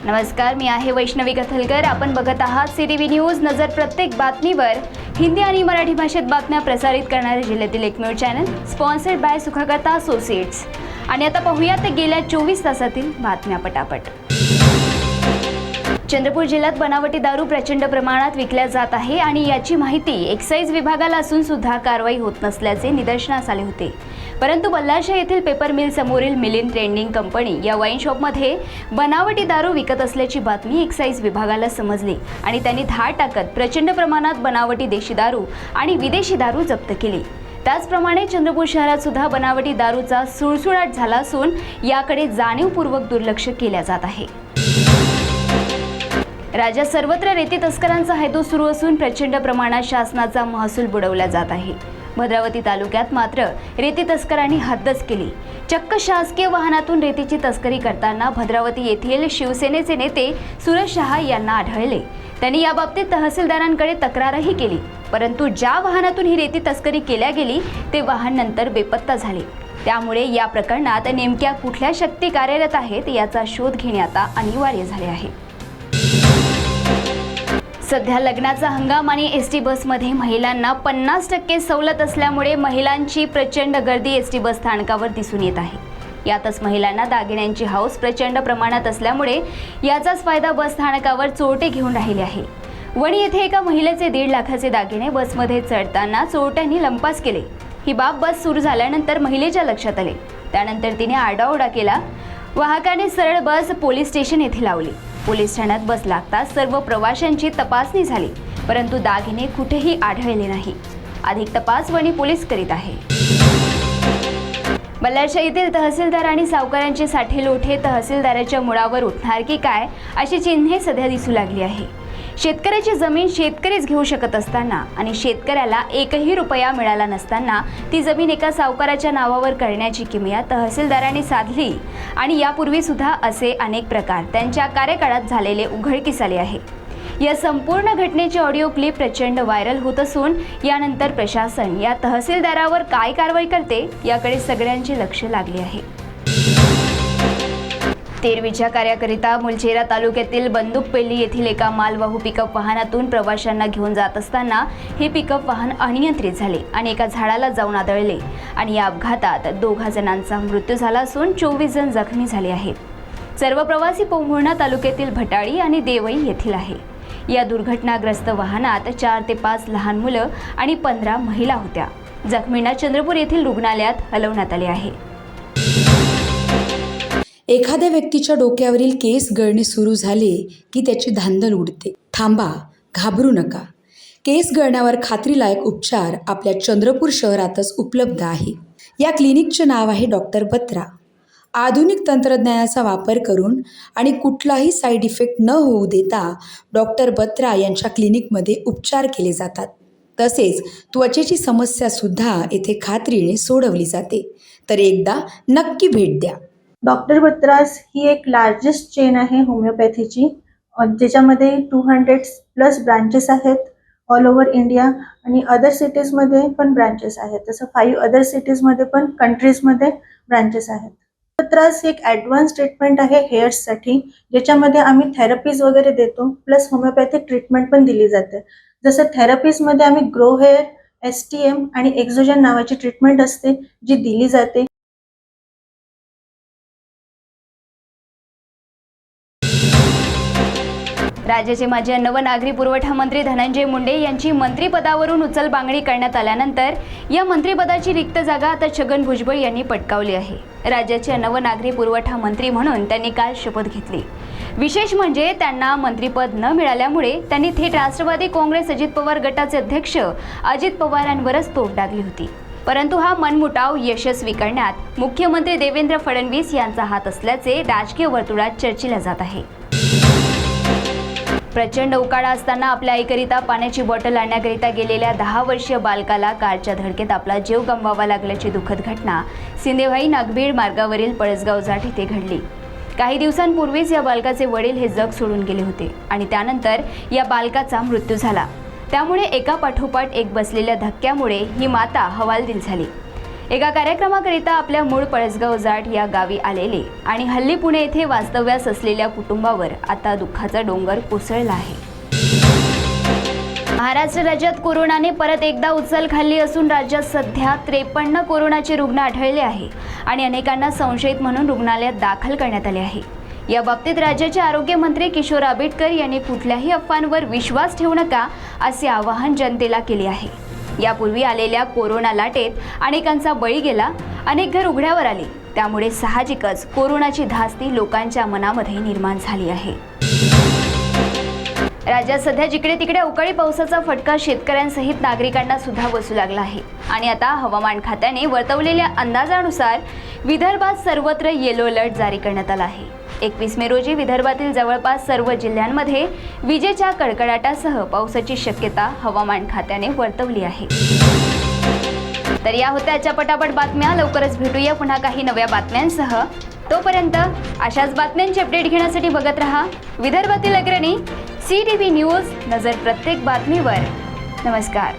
नमस्कार, मी आहे वैष्णवी कथलकर। आपण बघत आहात CTV न्यूज। नजर प्रत्येक बातमीवर। हिंदी आणि मराठी भाषेत बातम्या प्रसारित करणारे जिल्ह्यातील एकमेव चॅनल, स्पॉन्सर्ड बाय सुखाकर्ता असोसिएट्स। आणि आता पाहूयात गेल्या 24 तासातील बातम्या पटापट। चंद्रपूर जिल्ह्यात बनावटी दारू प्रचंड प्रमाणात विकल्या जात आहे आणि याची माहिती एक्साइज विभागाला असून सुद्धा कारवाई होत नसल्याचे निदर्शनास आले होते। परंतु बल्लारशाह येथील पेपर मिल समोरील मिलिंद ट्रेडिंग कंपनी या वाईन शॉपमध्ये बनावटी दारू विकत असल्याची बातमी एक्साइज विभागाला समजली आणि त्यांनी धाड टाकत प्रचंड प्रमाणात बनावटी देशी दारू आणि विदेशी दारू जप्त केली। त्याचप्रमाणे चंद्रपूर शहरात सुद्धा बनावटी दारूचा सुळसुळाट झाला असून याकडे जाणीवपूर्वक दुर्लक्ष केले जात आहे। राज्यात सर्वत्र रेती तस्करांचा हैदो सुरू असून प्रचंड प्रमाणात शासनाचा महसूल बुडवला जात आहे। भद्रावती तालुक्यात मात्र रेती तस्करांनी हद्दच केली। चक्क शासकीय वाहनातून रेतीची तस्करी करताना भद्रावती येथील शिवसेनेचे नेते सुरेश शहा यांना आढळले। त्यांनी याबाबतीत तहसीलदारांकडे तक्रारही केली, परंतु ज्या वाहनातून ही रेती तस्करी केल्या गेली ते वाहन नंतर बेपत्ता झाले। त्यामुळे या प्रकरणात नेमक्या कुठल्या शक्ती कार्यरत आहेत याचा शोध घेणे आता अनिवार्य झाले आहे। सध्या लग्नाचा हंगाम आणि एसटी बसमध्ये महिलांना 50% सवलत असल्यामुळे महिलांची प्रचंड गर्दी एसटी बस स्थानकावर दिसून येत आहे। यातच महिलांना दागिन्यांची हौस प्रचंड प्रमाणात असल्यामुळे याचाच फायदा बस स्थानकावर चोरटे घेऊन राहिले आहे। वणी येथे एका महिलेचे 1.5 लाखाचे दागिने बसमध्ये चढताना चोरट्यांनी लंपास केले। ही बाब बस सुरू झाल्यानंतर महिलेच्या लक्षात आले। त्यानंतर तिने आरडाओरडा केला। वाहकाने सरळ बस पोलीस स्टेशन येथे लावली। पोलीस ठाण्यात बस लागताच सर्व प्रवाशांची तपासणी झाली, परंतु दागिने कुठेही आढळले नाही। अधिक तपास वणी पोलीस करीत आहे। बल्लारशाह येथील तहसीलदार आणि सावकारांचे साठे लोटे तहसीलदाराच्या मुळावर उठणार की काय अशी चिन्हे सध्या दिसू लागली आहे। शेतकऱ्याची जमीन शेतकरीच घेऊ शकत असताना आणि शेतकऱ्याला 1ही रुपया मिळाला नसताना ती जमीन एका सावकाराच्या नावावर करण्याची किमया तहसीलदारांनी साधली आणि यापूर्वी सुद्धा असे अनेक प्रकार त्यांच्या कार्यकाळात झालेले उघडकीस आले आहे। या संपूर्ण घटनेची ऑडिओ क्लिप प्रचंड व्हायरल होत असून यानंतर प्रशासन या तहसीलदारावर काय कारवाई करते याकडे सगळ्यांचे लक्ष लागले आहे। तेरवीच्या कार्याकरिता मुलचेरा तालुक्यातील बंदूकपेल्ली येथील एका मालवाहू पिकअप वाहनातून प्रवाशांना घेऊन जात असताना हे पिकअप वाहन अनियंत्रित झाले आणि एका झाडाला जाऊन आदळले आणि या अपघातात 2 जणांचा मृत्यू झाला असून 24 जण जखमी झाले आहेत। सर्व प्रवासी पोंभुर्णा तालुक्यातील भटाळी आणि देवई येथील आहे। या दुर्घटनाग्रस्त वाहनात 4 ते 5 लहान मुलं आणि 15 महिला होत्या। जखमींना चंद्रपूर येथील रुग्णालयात हलवण्यात आले आहे। एखाद्या व्यक्तीच्या डोक्यावरील केस गळणे सुरू झाले की त्याची धांदल उडते। थांबा, घाबरू नका। केस गळण्यावर खात्रीलायक उपचार आपल्या चंद्रपूर शहरातच उपलब्ध आहे। या क्लिनिकचे नाव आहे डॉक्टर बत्रा। आधुनिक तंत्रज्ञानाचा वापर करून आणि कुठलाही साईड इफेक्ट न होऊ देता डॉक्टर बत्रा यांच्या क्लिनिकमध्ये उपचार केले जातात। तसेच त्वचेची समस्यासुद्धा येथे खात्रीने सोडवली जाते। तर एकदा नक्की भेट द्या। डॉक्टर बत्रास ही एक लार्जेस्ट चेन आहे होमिओपॅथीची, ज्याच्यामध्ये 200+ ब्रांचेस आहेत ऑल ओव्हर इंडिया आणि अदर सिटीजमध्ये पण ब्रांचेस आहेत। तसं 5 अदर सिटीजमध्ये पण कंट्रीजमध्ये ब्रांचेस आहेत। बत्रास एक ॲडव्हान्स ट्रीटमेंट आहे हेअर्ससाठी, ज्याच्यामध्ये आम्ही थेरपीज वगैरे देतो, प्लस होमिओपॅथिक ट्रीटमेंट पण दिली जाते। जसं थेरपीजमध्ये आम्ही ग्रो हेअर, STM आणि एक्झोजन नावाची ट्रीटमेंट असते जी दिली जाते। राज्याचे माजी अन्न व नागरी पुरवठा मंत्री धनंजय मुंडे यांची मंत्रिपदावरून उचलबांगडी करण्यात आल्यानंतर या मंत्रिपदाची रिक्त जागा आता छगन भुजबळ यांनी पटकावली आहे। राज्याचे अन्न व नागरी पुरवठा मंत्री म्हणून त्यांनी काल शपथ घेतली। विशेष म्हणजे त्यांना मंत्रिपद न मिळाल्यामुळे त्यांनी थेट राष्ट्रवादी काँग्रेस अजित पवार गटाचे अध्यक्ष अजित पवारांवरच तोफ डागली होती। परंतु हा मनमुटाव यशस्वी करण्यात मुख्यमंत्री देवेंद्र फडणवीस यांचा हात असल्याचे राजकीय वर्तुळात चर्चिले जात आहे। प्रचंड उकाडा असताना आपल्या आईकरिता पाण्याची बॉटल आणण्याकरिता गेलेल्या 10 वर्षीय बालकाला कारच्या धडकेत आपला जीव गमवावा लागल्याची दुःखद घटना सिंदेवाई नागभीड मार्गावरील पळसगाव जाट येथे घडली। काही दिवसांपूर्वीच या बालकाचे वडील हे जग सोडून गेले होते आणि त्यानंतर या बालकाचा मृत्यू झाला। त्यामुळे एका पाठोपाठ एक बसलेल्या धक्क्यामुळे ही माता हवालदिल झाली। एका कार्यक्रमाकरिता आपल्या मूळ पळसगाव जाट या गावी आलेले आणि हल्ली पुणे येथे वास्तव्यास असलेल्या कुटुंबावर आता दुःखाचा डोंगर कोसळला आहे. महाराष्ट्र राज्यात कोरोनाने परत एकदा उचल खाल्ली असून राज्यात सध्या 53 कोरोनाचे रुग्ण आढळले आहे आणि अनेकांना संशयित म्हणून रुग्णालयात दाखल करण्यात आले आहे. या बाबतीत राज्याचे आरोग्यमंत्री किशोर आबिटकर यांनी कुठल्याही अफवांवर विश्वास ठेवू नका असे आवाहन जनतेला केले आहे. यापूर्वी आलेल्या कोरोना लाटेत अनेकांचा बळी गेला, अनेक घर उघड्यावर आले, त्यामुळे साहजिकच कोरोनाची धास्ती लोकांच्या मनामध्ये निर्माण झाली आहे. राज्यात सध्या जिकडे तिकडे अवकाळी पावसाचा फटका शेतकऱ्यांसहित नागरिकांना सुद्धा बसू लागला आहे आणि आता हवामान खात्याने वर्तवलेल्या अंदाजानुसार विदर्भात सर्वत्र येलो अलर्ट जारी करण्यात आला आहे. 21 मे रोजी विदर्भातील जवळपास सर्व जिल्ह्यांमध्ये विजेच्या कडकडाटासह पावसाची शक्यता हवामान खात्याने वर्तवली आहे. तर या होत्या आजच्या पटापट बातम्या. लवकरच भेटूया पुन्हा काही नव्या बातम्यांसह. तोपर्यंत अशाच बातम्यांचे अपडेट घेण्यासाठी बघत रहा विदर्भातील अग्रणी CTV न्यूज. नजर प्रत्येक बातमीवर. नमस्कार.